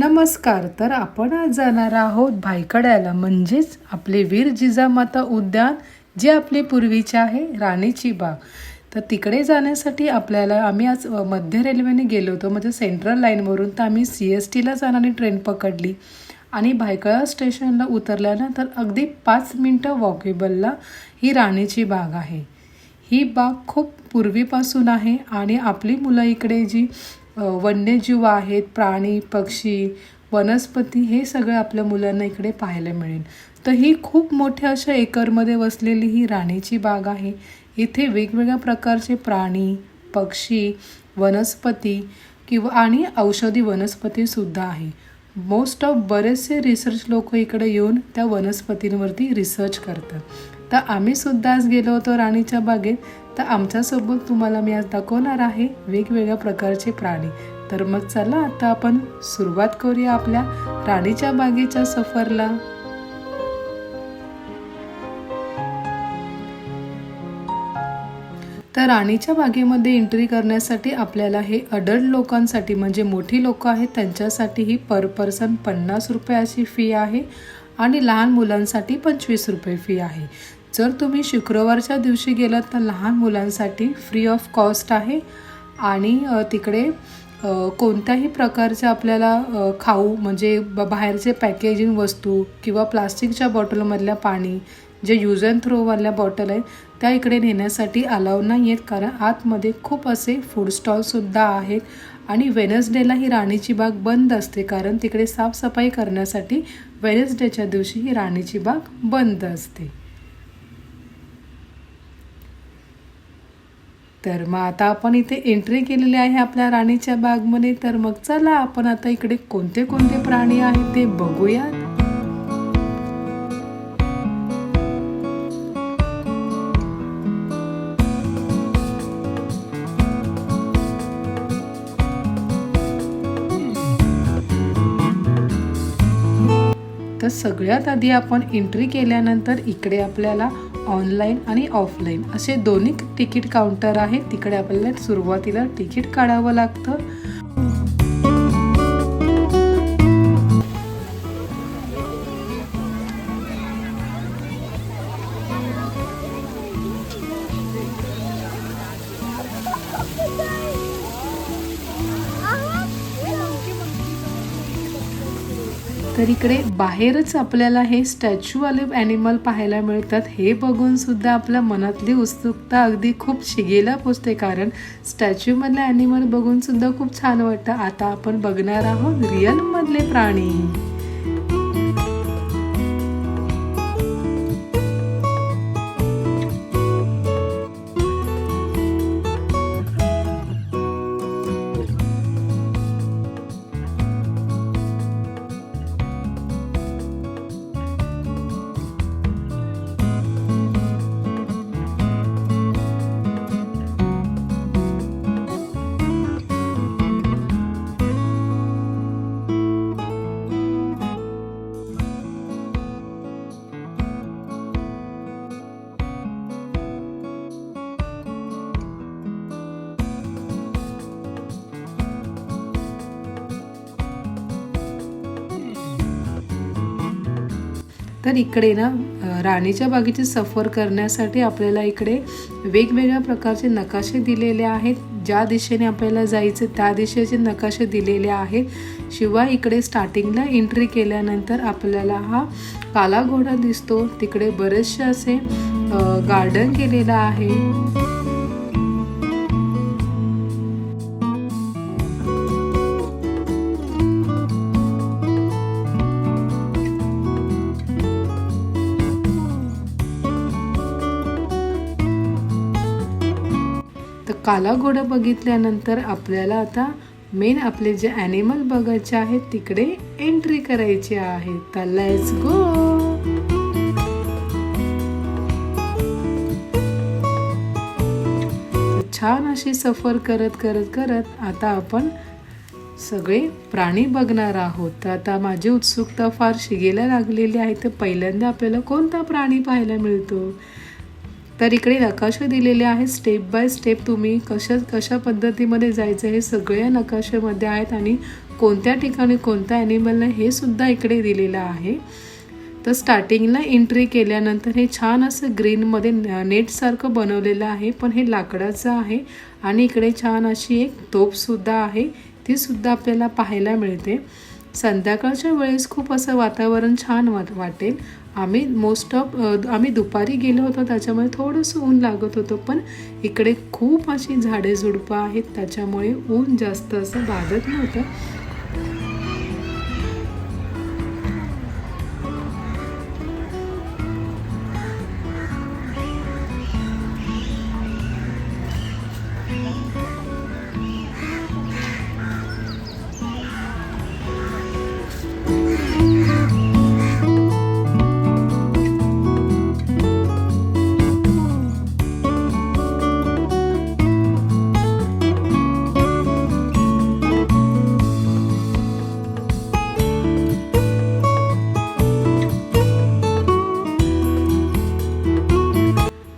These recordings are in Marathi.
नमस्कार. तर आपण आज जाणार आहोत भायखळ्याला, म्हणजेच आपले वीर जिजामाता उद्यान, जे आपले पूर्वीचे आहे राणीची बाग. तर तिकडे जाण्यासाठी आम्ही आज मध्य रेल्वेने गेलो होतो, म्हणजे सेंट्रल लाईनवरून. तर आम्ही CSTला जाणारी ट्रेन पकडली आणि भायखळा स्टेशनला उतरल्यानंतर अगदी 5 मिनटं वॉकेबलला ही राणीची बाग आहे. ही बाग खूप पूर्वीपासून आहे आणि आपली मुलं इकडे जी वन्यजीव आहेत, प्राणी, पक्षी, वनस्पती, हे सगळं आपल्या मुलांना इकडे पाहायला मिळेल. तर ही खूप मोठ्या अशा एकरमध्ये वसलेली ही राणीची बाग आहे. इथे वेगवेगळ्या प्रकारचे प्राणी, पक्षी, वनस्पती आणि औषधी वनस्पतीसुद्धा आहे. मोस्ट ऑफ बरेचसे रिसर्च लोक इकडे येऊन त्या वनस्पतींवरती रिसर्च करतात. तर आम्हीसुद्धा आज गेलो होतो राणीच्या बागेत. तर आमच्यासोबत तुम्हाला मी आज दाखवणार आहे वेगवेगळ्या प्रकारचे प्राणी. तर मग चला आता आपण सुरुवात करूया आपल्या राणीच्या बागेच्या सफरला. तर राणीच्या बागेमध्ये एंट्री करण्यासाठी आपल्याला हे अडल्ट लोकांसाठी, म्हणजे मोठी लोक आहेत त्यांच्यासाठी ही पर पर्सन 50 रुपये अशी फी आहे आणि लहान मुलांसाठी 25 रुपये फी आहे. जर तुम्ही शुक्रवारच्या दिवशी गेलात तर लहान मुलांसाठी फ्री ऑफ कॉस्ट आहे आणि तिकडे कोणत्याही प्रकारचे आपल्याला खाऊ, म्हणजे बाहेरचे पॅकेजिंग वस्तू किंवा प्लास्टिकच्या बॉटलमधल्या पाणी, जे यूज अँड थ्रोवाल्या बॉटल आहेत त्या इकडे नेण्यासाठी अलाव नाही आहेत, कारण आतमध्ये खूप असे फूड स्टॉलसुद्धा आहेत. आणि वेनसडेला ही राणीची बाग बंद असते, कारण तिकडे साफसफाई करण्यासाठी वेनसडेच्या दिवशी ही राणीची बाग बंद असते. तर मग आता आपण इथे एंट्री केलेली आहे आपल्या राणीच्या बागमध्ये. तर मग चला आपण आता इकडे कोणते कोणते प्राणी आहेत ते बघूया. तर सगळ्यात आधी आपण एंट्री केल्यानंतर इकडे आपल्याला ऑनलाईन आणि ऑफलाईन असे दोन्ही तिकीट काउंटर आहेत. तिकडे आपल्याला सुरुवातीला तिकीट काढावं लागतं. तर इकडे बाहेरच आपल्याला हे स्टॅच्यूवाले ॲनिमल पाहायला मिळतात. हे बघून सुद्धा आपल्या मनातली उत्सुकता अगदी खूप शिगेला पोचते, कारण स्टॅच्यूमधले ॲनिमल बघून सुद्धा खूप छान वाटतं. आता आपण बघणार आहोत रिअलमधले प्राणी. तर इकडे ना राणीच्या बागेची सफर करण्यासाठी आपल्याला इकडे वेगवेगळ्या प्रकारचे नकाशे दिलेले आहेत. ज्या दिशेने आपल्याला जायचं त्या दिशेचे नकाशे दिलेले आहेत. शिवाय इकडे स्टार्टिंगला एंट्री केल्यानंतर आपल्याला हा काला घोडा दिसतो. तिकडे बरेचसे असे गार्डन केलेलं आहे. काला घोडा बघितल्यानंतर आपल्याला आता मेन आपले जे ॲनिमल बघायचे आहेत तिकडे एंट्री करायची आहे. तर लेट्स गो. छान अशी सफर करत करत करत आता आपण सगळे प्राणी बघणार आहोत. तर आता माझी उत्सुकता फार शिगेला लागलेली आहे. तर पहिल्यांदा आपल्याला कोणता प्राणी पाहायला मिळतो. तर इकडे नकाशे दिलेले आहेत. स्टेप बाय स्टेप तुम्ही कशा पद्धतीमध्ये जायचं हे सगळ्या नकाशामध्ये आहेत आणि कोणत्या ठिकाणी कोणत्या ॲनिमल आहे हे सुद्धा इकडे दिलेलं आहे. तर स्टार्टिंगला एंट्री केल्यानंतर हे छान असं ग्रीनमध्ये नेटसारखं बनवलेलं आहे, पण हे लाकडाचं आहे. आणि इकडे छान अशी एक तोफसुद्धा आहे, ती सुद्धा आपल्याला पाहायला मिळते. संध्याकाळच्या वेळेस खूप असं वातावरण छान वाटेल. आम्ही आम्ही दुपारी गेलो होतो, त्याच्यामुळे थोडंसं ऊन लागत होतं, पण इकडे खूप अशी झाडे झुडपं आहेत, त्याच्यामुळे ऊन जास्त असं लागत नव्हतं.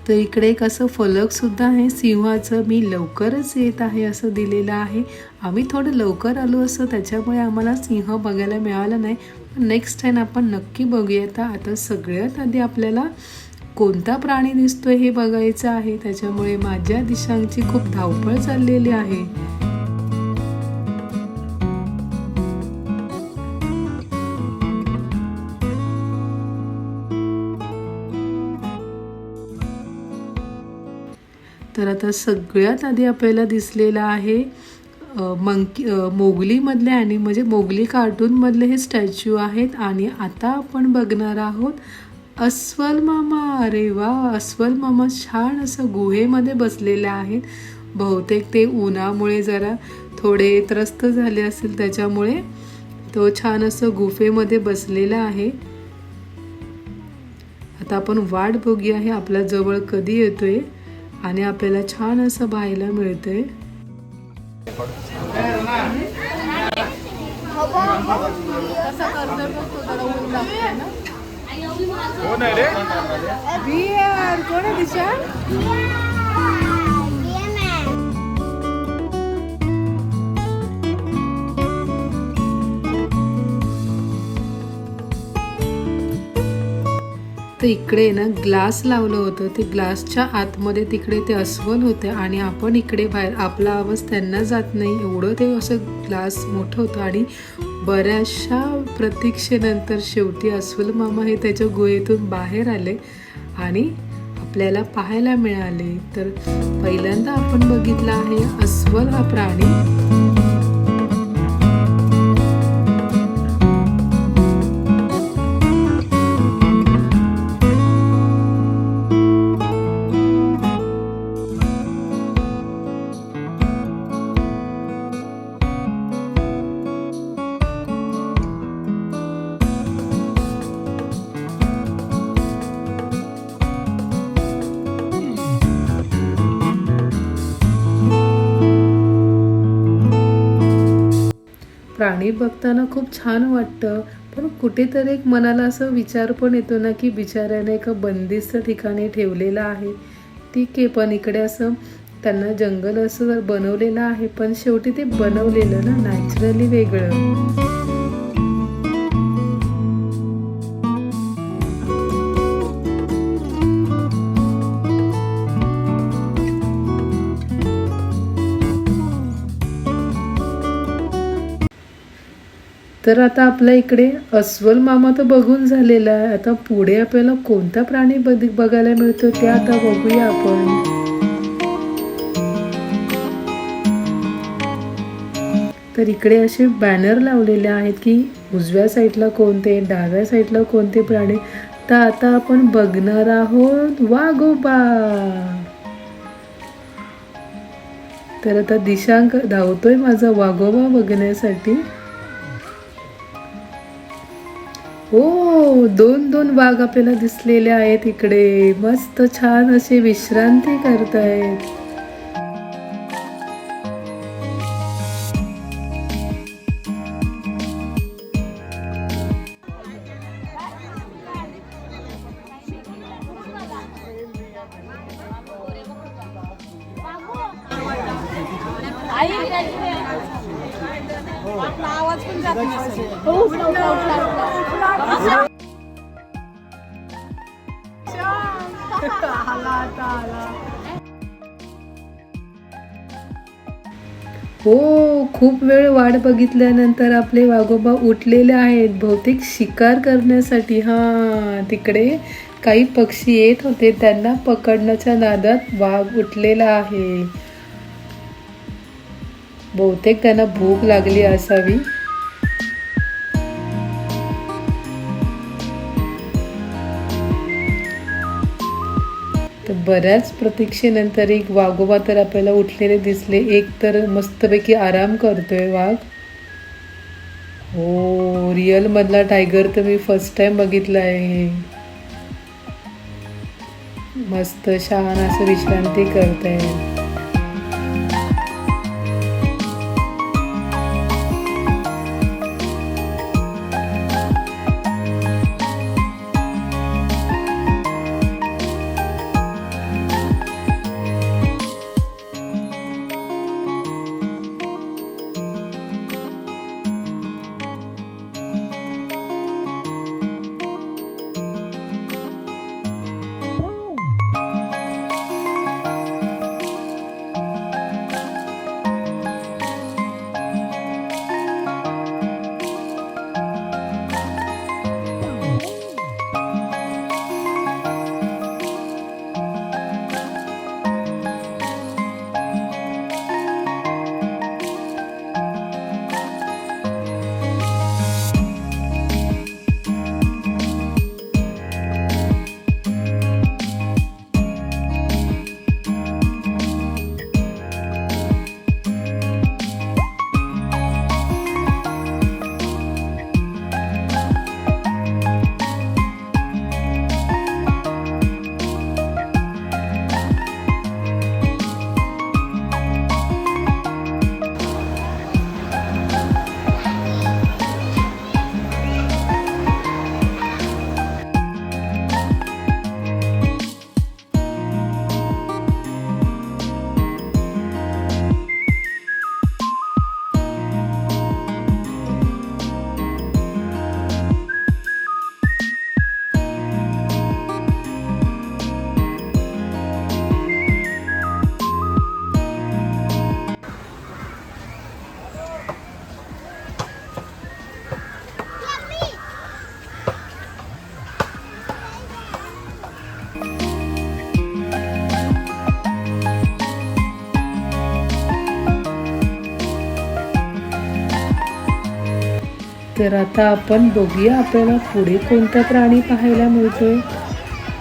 तर इकडे एक असं फलकसुद्धा आहे सिंहाचं, मी लवकरच येत आहे असं दिलेलं आहे. आम्ही थोडं लवकर आलो असं, त्याच्यामुळे आम्हाला सिंह बघायला मिळाला नाही. पण नेक्स्ट टाईम आपण नक्की बघूया. आता सगळ्यात आधी आपल्याला कोणता प्राणी दिसतोय हे बघायचं आहे, त्याच्यामुळे माझ्या दिशांची खूप धावपळ चाललेली आहे. तर आता सगळ्यात आधी आपल्याला दिसलेला आहे मोगलीमधले आणि म्हणजे मोगली कार्टूनमधले हे स्टॅच्यू आहेत. आणि आता आपण बघणार आहोत अस्वल मामा. अरे वा, अस्वल मामा छान असं गुहेमध्ये बसलेले आहेत. बहुतेक ते उन्हामुळे जरा थोडे त्रस्त झाले असेल, त्याच्यामुळे तो छान असं गुफेमध्ये बसलेला आहे. आता आपण वाट बघूया हे आपल्या जवळ कधी येतोय आणि आपल्याला छान असं पाहायला मिळतंय. कोण आहे दिशा? तर इकडे ना ग्लास लावलं होतं, ते ग्लासच्या आतमध्ये तिकडे ते अस्वल होते आणि आपण इकडे बाहेर, आपला आवाज त्यांना जात नाही एवढं ते असं ग्लास मोठं होतं. आणि बऱ्याचशा प्रतीक्षेनंतर शेवटी अस्वल मामा हे त्याच्या गुहेतून बाहेर आले आणि आपल्याला पाहायला मिळाले. तर पहिल्यांदा आपण बघितलं आहे अस्वल हा प्राणी. प्राणी बघताना खूप छान वाटतं, पण कुठेतरी एक मनाला असं विचार पण येतो ना की बिचाऱ्याने एका बंदिस्त ठिकाणी ठेवलेलं आहे. ठीक आहे, पण इकडे असं त्यांना जंगल असं बनवलेलं आहे, पण शेवटी ते बनवलेलं ना नॅचरली वेगळं. तर आता आपल्या इकडे अस्वल मामा तर बघून झालेला आहे. आता पुढे आपल्याला कोणता प्राणी बघायला मिळतो ते आता बघूया आपण. तर इकडे असे बॅनर लावलेले आहेत की उजव्या साईडला कोणते, डाव्या साईडला कोणते प्राणी. तर आता आपण बघणार आहोत वाघोबा. तर आता दिशांक धावतोय माझा वाघोबा बघण्यासाठी. हो, दोन वाघ आपल्याला दिसलेले आहेत इकडे, मस्त छान असे विश्रांती करतायत. आवाज पण जात नसेल. हो, खूप वेळ वाट बघितल्यानंतर आपले वाघोबा उठलेले आहेत, बहुतेक शिकार करण्यासाठी. हां, तिकडे काही पक्षी येत होते, त्यांना पकडण्याच्या नादात वाघ उठलेला आहे. बहुतेक त्यांना भूक लागली असावी. तर बऱ्याच प्रतीक्षेनंतर एक वाघोबा तर आपल्याला उठलेले दिसले. एक तर मस्तपैकी आराम करतोय वाघ. हो, रिअल मधला टायगर तर मी फर्स्ट टाइम बघितला आहे. मस्त छान असं विश्रांती करताय. तर आता आपण बघूया आपल्याला पुढे कोणता प्राणी पाहायला मिळतोय.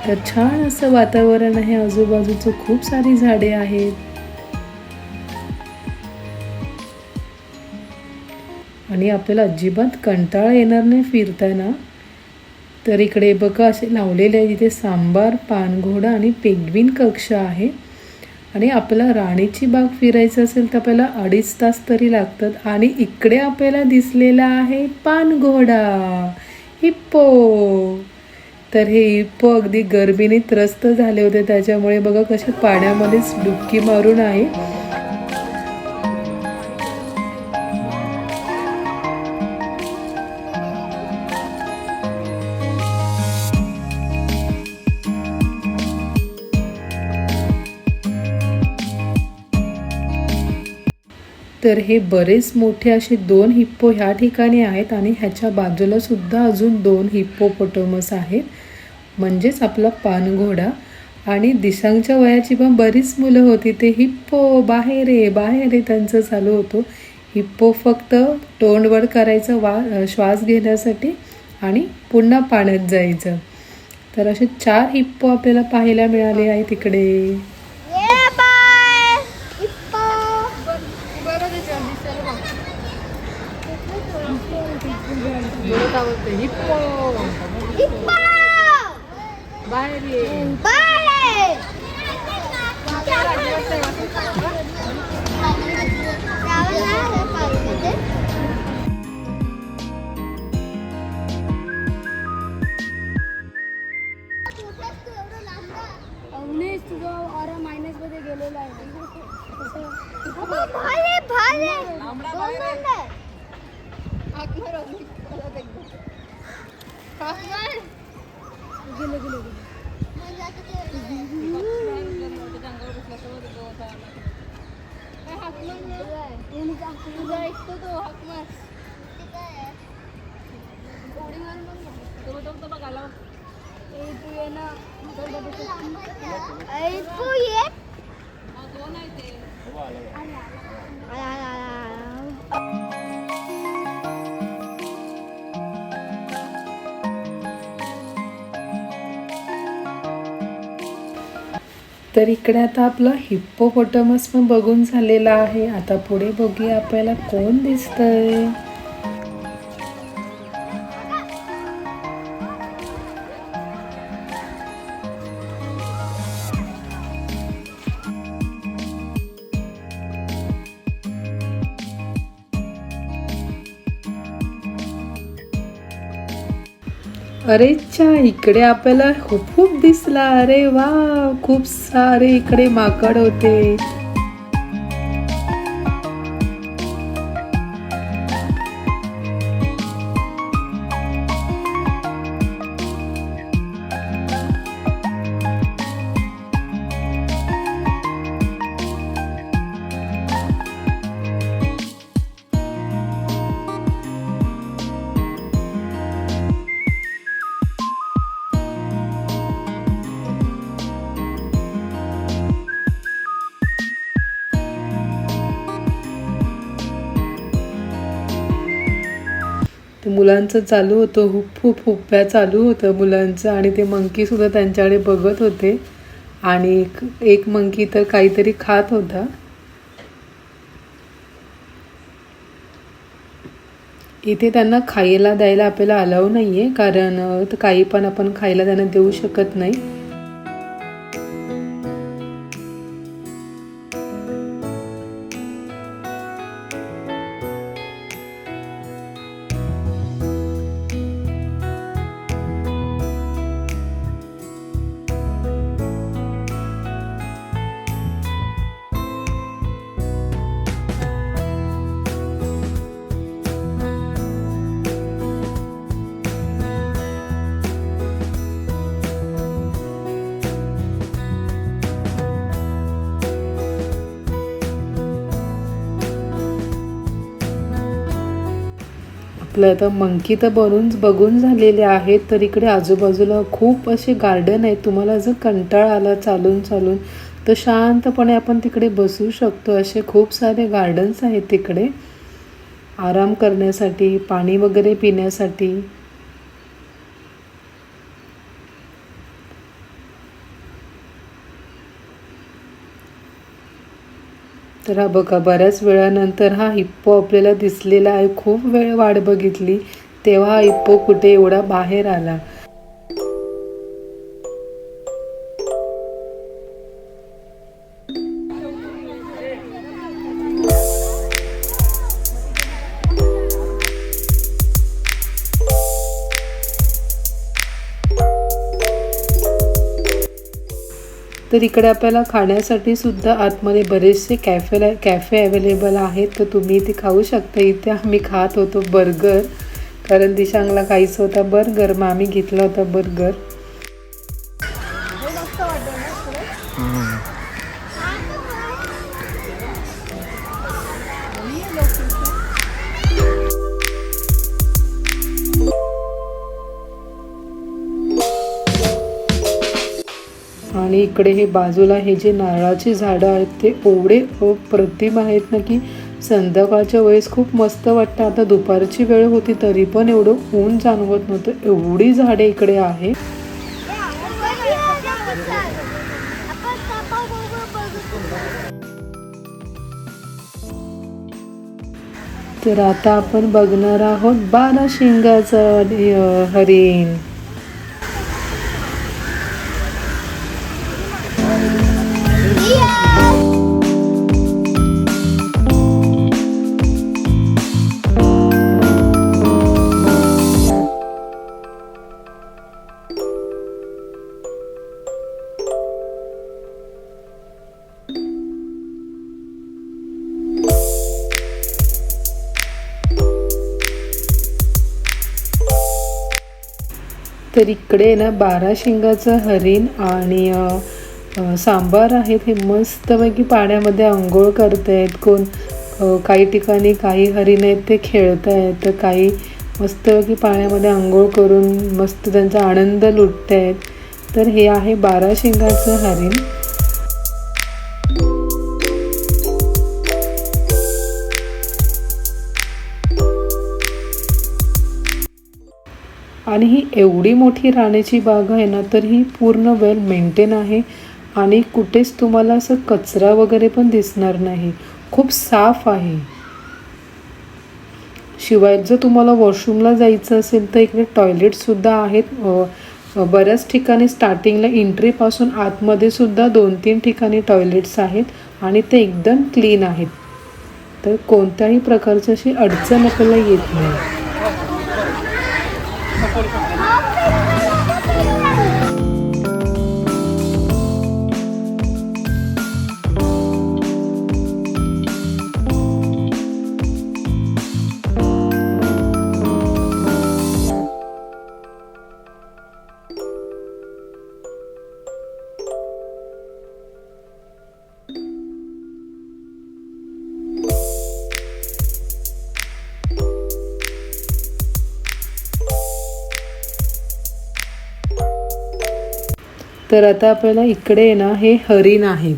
तर छान असं वातावरण आहे, आजूबाजूचं खूप सारी झाडे आहेत. आणि आपल्याला अजिबात कंटाळा येणार नाही फिरताना. तर इकडे बघा असे लावलेले आहे, जिथे सांबार, पानघोडा आणि पेंग्विन कक्ष आहे. आणि आपल्याला राणीची बाग फिरायचं असेल तर आपल्याला 2.5 तास तरी लागतात. आणि इकडे आपल्याला दिसलेला आहे पानघोडा, हिप्पो. तर हे हिप्पो अगदी गर्मीने त्रस्त झाले होते, त्याच्यामुळे बघा कसे पाण्यामध्येच डुबकी मारून आहे. तर हे बरेच मोठे असे 2 हिप्पो ह्या ठिकाणी आहेत आणि ह्याच्या बाजूला सुद्धा अजून 2 हिप्पोपोटॅमस आहेत, म्हणजेच आपला पानघोडा. आणि दिसांच्या वयाची पण बरीच मुलं होती. ते हिप्पो बाहेर आहे बाहेर आहे त्यांचं चालू होतं. हिप्पो फक्त तोंड वर करायचं श्वास घेण्यासाठी आणि पुन्हा पाण्यात जायचं. तर असे 4 हिप्पो आपल्याला पाहायला मिळाले आहेत तिकडे. हिप्पो बाहेर ये बाहेर. अवनेश तुझा ऑरा मायनस मध्ये गेलेला आहे. गेले गेले तर इकडे आता आपलं हिप्पोपोटॅमस पण बघून झालेला आहे. आता पुढे बघूया आपल्याला कोण दिसतंय. अरे चा, इकडे आपल्याला खूप दिसला. अरे वा, खूप सारे इकडे माकड होते. ते मुलांचं चालू होतं, हुप्प्या चालू होतं मुलांचं. आणि ते मंकी सुद्धा त्यांच्याकडे बघत होते. आणि एक मंकी तर काहीतरी खात होता. इथे त्यांना खायला द्यायला आपल्याला अलाव नाहीये, कारण काही पण आपण खायला त्यांना देऊ शकत नाही. आपलं आता मंकी तर बघून झालेले आहेत. तर इकडे आजूबाजूला खूप असे गार्डन आहेत. तुम्हाला जर कंटाळा आला चालून तर शांतपणे आपण तिकडे बसू शकतो. असे खूप सारे गार्डन्स आहेत तिकडे आराम करण्यासाठी, पाणी वगैरे पिण्यासाठी. तर हा बघा, बऱ्याच वेळानंतर हा हिप्पो आपल्याला दिसलेला आहे. खूप वेळ वाट बघितली तेव्हा हा हिप्पो कुठे एवढा बाहेर आला. तर इकडे आपल्याला खाण्यासाठी सुद्धा आतमध्ये बरेचसे कॅफे अवेलेबल आहेत. तर तुम्ही इथे खाऊ शकता. इथे आम्ही खात होतो बर्गर, कारण दिशांगला खायचं होता बर्गर. मग आम्ही घेतला होता बर्गर. आणि इकडे हे बाजूला हे जे नारळाची झाडं आहेत ते एवढे अप्रतिम आहेत ना, की संध्याकाळच्या वेळेस खूप मस्त वाटतं. आता दुपारची वेळ होती तरी पण एवढं ऊन जाणवत नव्हतं. एवढी झाडे इकडे आहेत. तर आता आपण बघणार आहोत 12 शिंगाचा हरिण. तर इकडे ना 12 शिंगाचं हरिण आणि सांबार आहेत. हे मस्तपैकी पाण्यामध्ये अंघोळ करतायत. काही ठिकाणी काही हरिण आहेत ते खेळत आहेत, तर काही मस्तपैकी पाण्यामध्ये अंघोळ करून मस्त त्यांचा आनंद लुटत आहेत. तर हे आहे 12 शिंगाचं हरिण. आणि ही एवढी मोठी राणीची बाग आहे ना, तर ही पूर्ण वेल मेंटेन आहे आणि कुठेच तुम्हाला असं कचरा वगैरे पण दिसणार नाही. खूप साफ आहे. शिवाय जर तुम्हाला वॉशरूमला जायचं असेल तर इकडे टॉयलेटसुद्धा आहेत. बऱ्याच ठिकाणी स्टार्टिंगला एंट्रीपासून आतमध्ये सुद्धा 2-3 ठिकाणी टॉयलेट्स आहेत आणि ते एकदम क्लीन आहेत. तर कोणत्याही प्रकारची अशी अडचण आपल्याला येत नाही. तर आता आपल्याला इकडे ना हे हरिण आहे,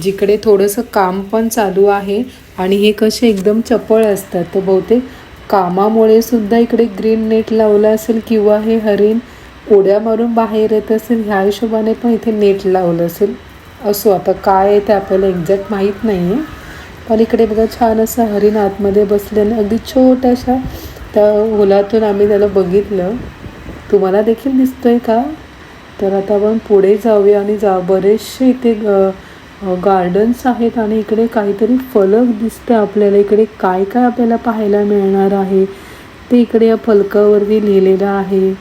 जिकडे थोडंसं काम पण चालू आहे आणि हे कसे एकदम चपळ असतात. तर बहुतेक कामामुळे सुद्धा इकडे ग्रीन नेट लावला असेल किंवा हे हरिण उड्या मारून बाहेर येत असेल, ह्या हिशोबाने पण इथे नेट लावलं असेल. असो, आता काय आहे ते आपल्याला एक्झॅक्ट माहीत नाही आहे. पण इकडे बघा छान असं हरिण आतमध्ये बसल्याने अगदी छोट्याशा त्या होलातून आम्ही त्याला बघितलं. तुम्हाला देखील दिसतोय का? तर आता आपण पुढे जाऊया आणि बरेचसे इथे गार्डन्स आहेत आणि इकडे काहीतरी फलक दिसते आपल्याला. इकडे काय काय आपल्याला पाहायला मिळणार आहे ते इकडे या फलकावरती लिहिलेलं आहे.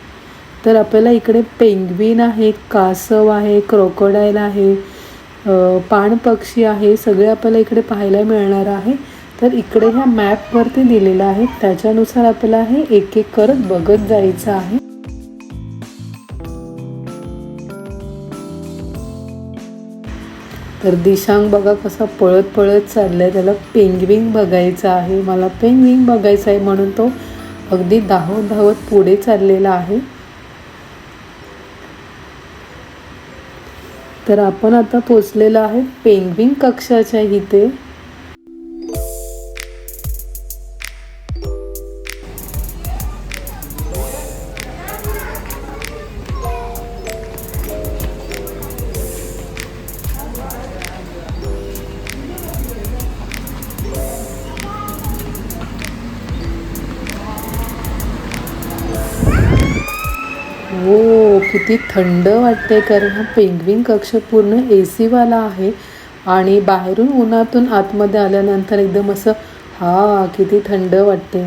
तर आपल्याला इकडे पेंग्विन आहे, कासव आहे, क्रोकोडाईल आहे, पाणपक्षी आहे, सगळे आपल्याला इकडे पाहायला मिळणार आहे. तर इकडे ह्या मॅपवरती दिलेलं आहे, त्याच्यानुसार आपल्याला हे एक एक करत बघत जायचं आहे. तर दिशांग बघा कसा पळत पळत चाललाय. त्याला पेंग्विन बघायचं आहे. मला पेंग्विन बघायचं आहे म्हणून तो अगदी धावत धावत पुढे चाललेला आहे. तर आपण आता पोचलेलो आहे पेंग्विन कक्षाच्या इथे. हो, किती थंड वाटते, कारण हा पेंग्विन कक्ष पूर्ण AC वाला आहे आणि बाहेरून उन्हातून आतमध्ये आल्यानंतर एकदम असं किती थंड वाटते.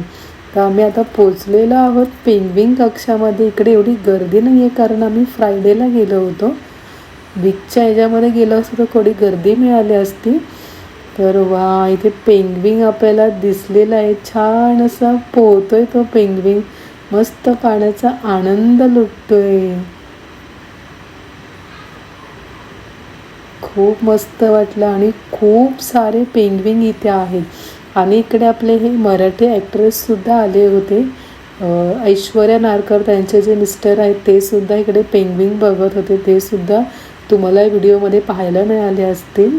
तर आम्ही आता पोचलेलो आहोत पेंग्विन कक्षामध्ये. इकडे एवढी गर्दी नाही आहे कारण आम्ही फ्रायडेला गेलो होतो. बीचच्या ह्याच्यामध्ये गेलो असतो तर थोडी गर्दी मिळाली असती. तर वा, इथे पेंग्विन आपल्याला दिसलेला आहे. छान असा पोहतोय तो पेंग्विन, मस्त पाण्याचा आनंद लुटतोय. खूप मस्त वाटलं आणि खूप सारे पेंग्विन इथे आहेत. आणि इकडे आपले हे मराठी ॲक्ट्रेस सुद्धा आले होते. ऐश्वर्या नारकर त्यांचे जे मिस्टर आहेत ते सुद्धा इकडे पेंग्विन बघत होते. ते सुद्धा तुम्हाला व्हिडिओमध्ये पाहायला मिळाले असतील.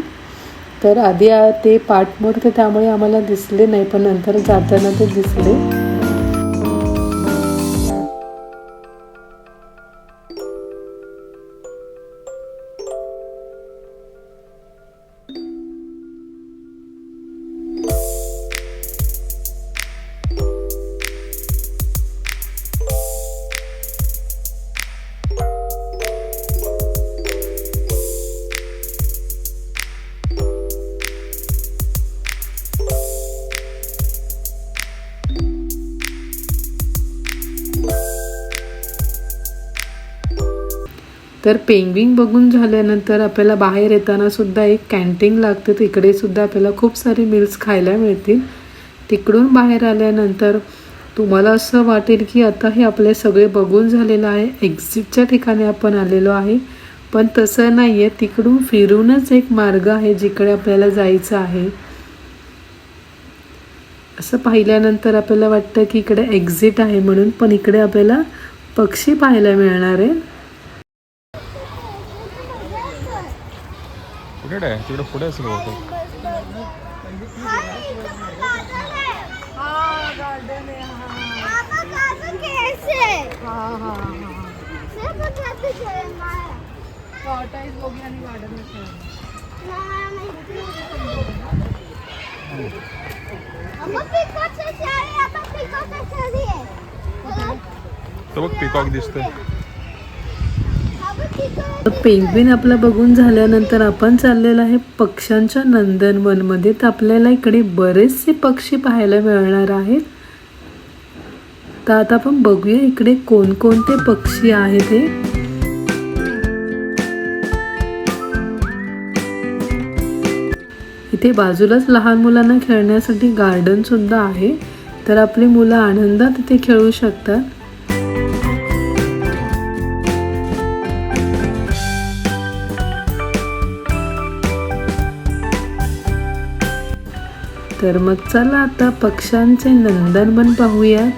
तर आधी ते पाठमोर होते त्यामुळे आम्हाला दिसले नाही, पण नंतर जाताना ते दिसले. तर पेंग्विन बघून झाल्यानंतर आपल्याला बाहेर येताना सुद्धा एक कॅन्टीन लागते. तिकडे सुद्धा आपल्याला खूप सारे मील्स खायला मिळतील. तिकडून बाहेर आल्यानंतर तुम्हाला असं वाटेल की आता हे आपले सगळे बघून झालेलं आहे, एक्झिटच्या ठिकाणी आपण आलेलो आहे, पण तसं नाही आहे. तिकडून फिरूनच एक मार्ग आहे जिकडे आपल्याला जायचं आहे. असं पाहिल्यानंतर आपल्याला वाटतं की इकडे एक्झिट आहे म्हणून, पण इकडे आपल्याला पक्षी पाहायला मिळणार आहे. कुठे आहे तिकडे पुढे असेल बहुतेक. तो बघ पिकॉक दिसतोय. पेंग्विन आपला बघून झाल्यानंतर आपण चाललेलं आहे पक्ष्यांच्या नंदनवनमध्ये. तर आपल्याला इकडे बरेचसे पक्षी पाहायला मिळणार आहेत. तर आता आपण बघूया इकडे कोणकोणते पक्षी आहेत हे. इथे बाजूलाच लहान मुलांना खेळण्यासाठी गार्डन सुद्धा आहे, तर आपली मुलं आनंदात इथे खेळू शकतात. तर मग चला आता पक्ष्यांचे नंदनवन पाहूया.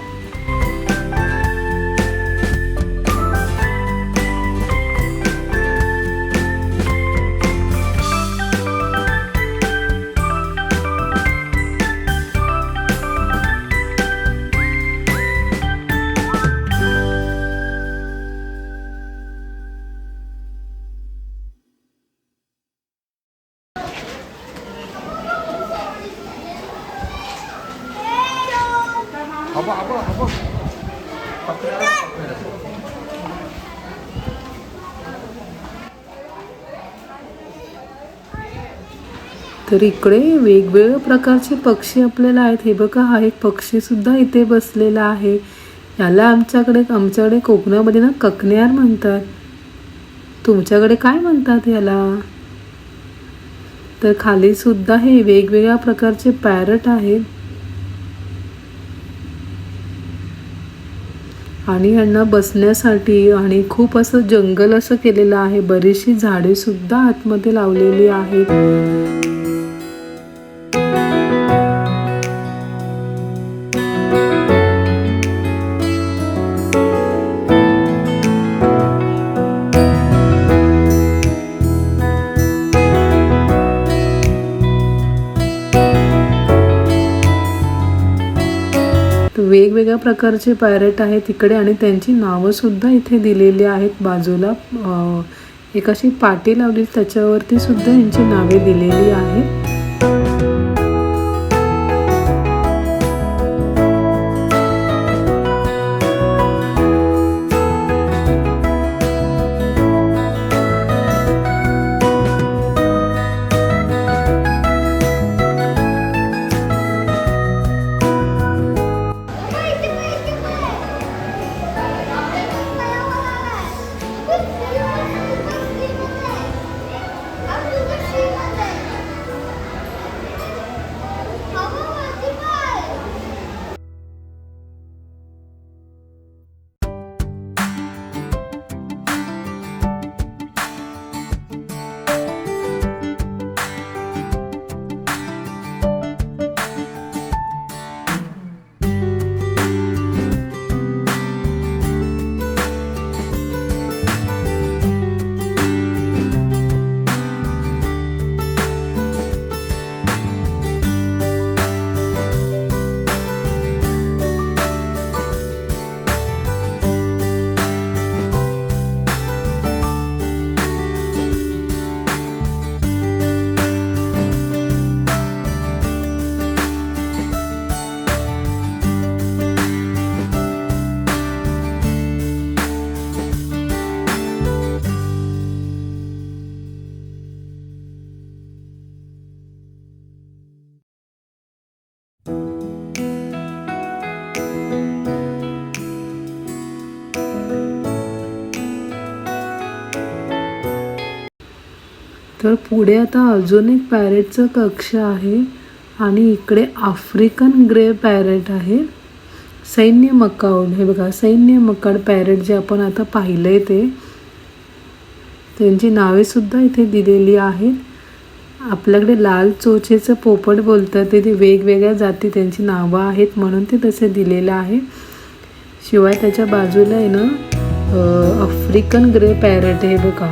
तर इकडे वेगवेगळ्या प्रकारचे पक्षी आपल्याला आहेत. हे बघा, हा एक पक्षी सुद्धा इथे बसलेला आहे. याला आमच्याकडे कोकणामध्ये ना ककण्यार म्हणतात. तुमच्याकडे काय म्हणतात याला? तर खाली सुद्धा हे वेगवेगळ्या प्रकारचे पॅरट आहेत आणि यांना बसण्यासाठी आणि खूप असं जंगल असं केलेलं आहे. बरीचशी झाडे सुद्धा आतमध्ये लावलेली आहेत. वेगवेगळ्या प्रकारचे पॅरट आहेत इकडे आणि त्यांची नावं सुद्धा इथे दिलेली आहेत. बाजूला एक अशी पाटी लावली, त्याच्यावरती सुद्धा यांची नावे दिलेली आहेत. तर पुढे आता अजून एक पॅरेटचं कक्ष आहे आणि इकडे आफ्रिकन ग्रे पॅरेट आहे. सैन्य मकाऊड, हे बघा सैन्य मकाड पॅरेट जे आपण आता पाहिलंय ते, त्यांची नावे सुद्धा इथे दिलेली आहेत. आपल्याकडे लाल चोचेचं पोपट बोलतात, ते वेगवेगळ्या जाती त्यांची नावं आहेत म्हणून ते तसे दिलेलं आहे. शिवाय त्याच्या बाजूला आहे ना आफ्रिकन ग्रे पॅरेट आहे बघा.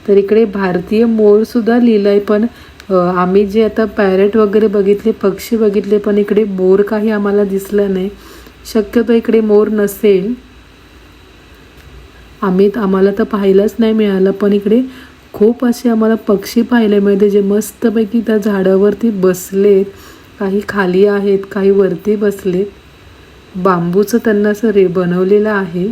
तर इकडे भारतीय मोर सुद्धा लिहिलंय, पण आम्ही जे आता पॅरेट वगैरे बघितले, पक्षी बघितले, पण इकडे मोर काही आम्हाला दिसलं नाही. शक्यतो इकडे मोर नसेल, आम्हाला तर पाहायलाच नाही मिळालं. पण इकडे खूप असे आम्हाला पक्षी पाहायला मिळते जे मस्तपैकी त्या झाडावरती बसलेत. काही खाली आहेत, काही वरती बसलेत. बांबूचं त्यांना असं बनवलेलं आहे.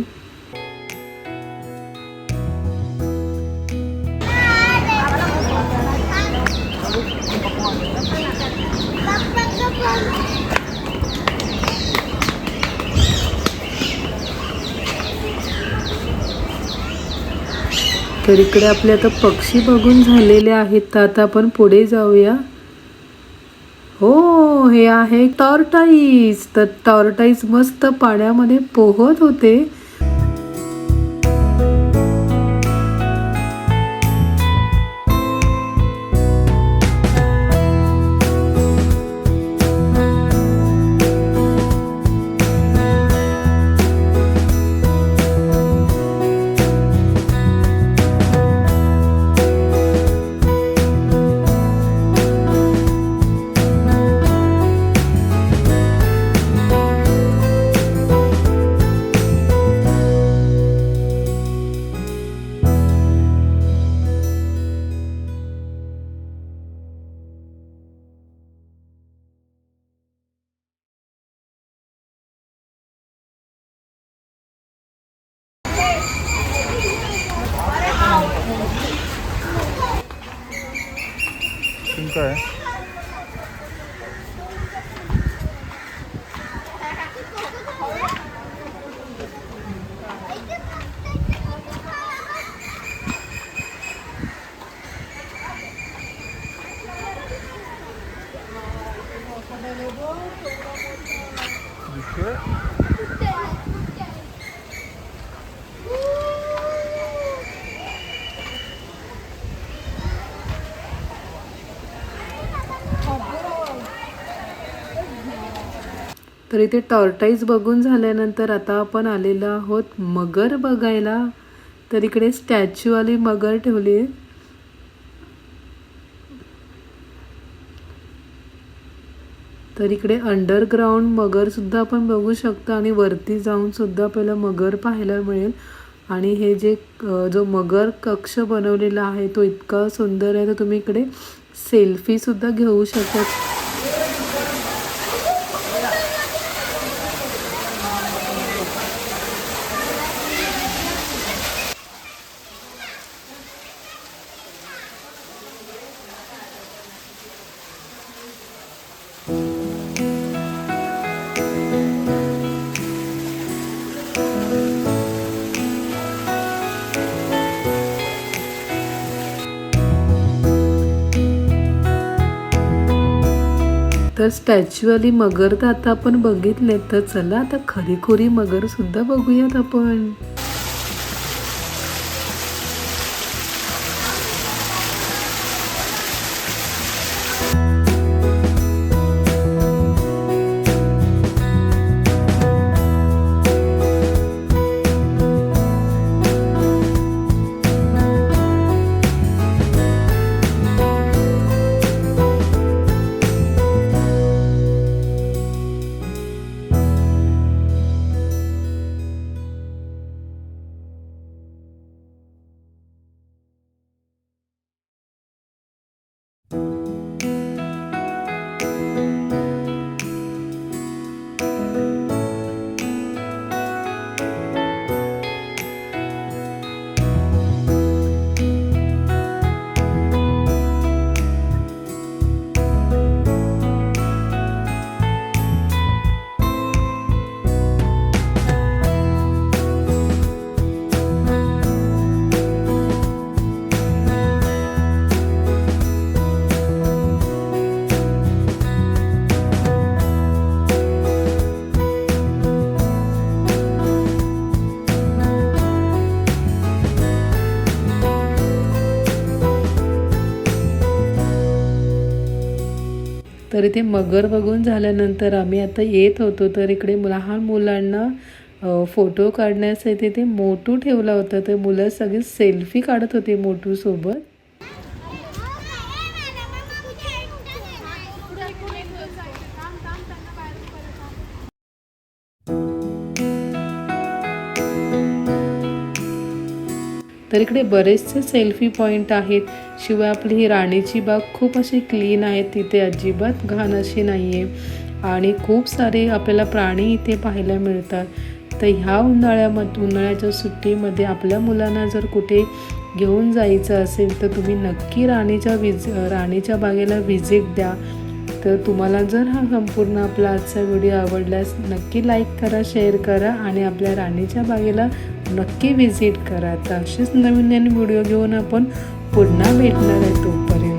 तर इकडे आपले आता पक्षी बघून झालेले आहेत, तर आता आपण पुढे जाऊया. हो, हे आहे टॉर्टाईज. तर टॉर्टाईज मस्त पाण्यामध्ये पोहत होते. काय तर इथे टॉर्टाईज बघून झाल्यानंतर आता आपण आलेलो आहोत मगर बघायला. तर इकडे स्टॅच्यूवाली मगर ठेवली आहे. तर इकडे अंडरग्राऊंड मगर सुद्धा आपण बघू शकतो आणि वरती जाऊन सुद्धा आपल्याला मगर पाहायला मिळेल. आणि हे जे जो मगर कक्ष बनवलेला आहे तो इतका सुंदर आहे, तर तुम्ही इकडे सेल्फी सुद्धा घेऊ शकता. तर स्टॅच्यूवाली मगर तर आता आपण बघितले, तर चला आता खरीखुरी मगर सुद्धा बघूयात आपण. तर इथे मगर बघून झाल्यानंतर आम्ही आता येत होतो, तर इकडे लहान मुलांना फोटो काढण्यासाठी ते मोटू ठेवला होता. तर मुलं सगळी सेल्फी काढत होती मोटू सोबत. तर इकडे बरेचसे सेल्फी पॉईंट आहेत. शिवाय आपली ही राणीची बाग खूप अशी क्लीन आहे, तिथे अजिबात घाण अशी नाही आहे आणि खूप सारे आपल्याला प्राणी इथे पाहायला मिळतात. तर ह्या उन्हाळ्याच्या सुट्टीमध्ये आपल्या मुलांना जर कुठे घेऊन जायचं असेल तर तुम्ही नक्की राणीच्या बागेला व्हिजिट द्या. तर तुम्हाला जर हा संपूर्ण आपला आजचा व्हिडिओ आवडल्यास नक्की लाईक करा, शेअर करा आणि आपल्या राणीच्या बागेला नक्की व्हिजिट करा. तर असेच नवीन व्हिडिओ घेऊन आपण पुन्हा भेटणार आहे. तोपर्यंत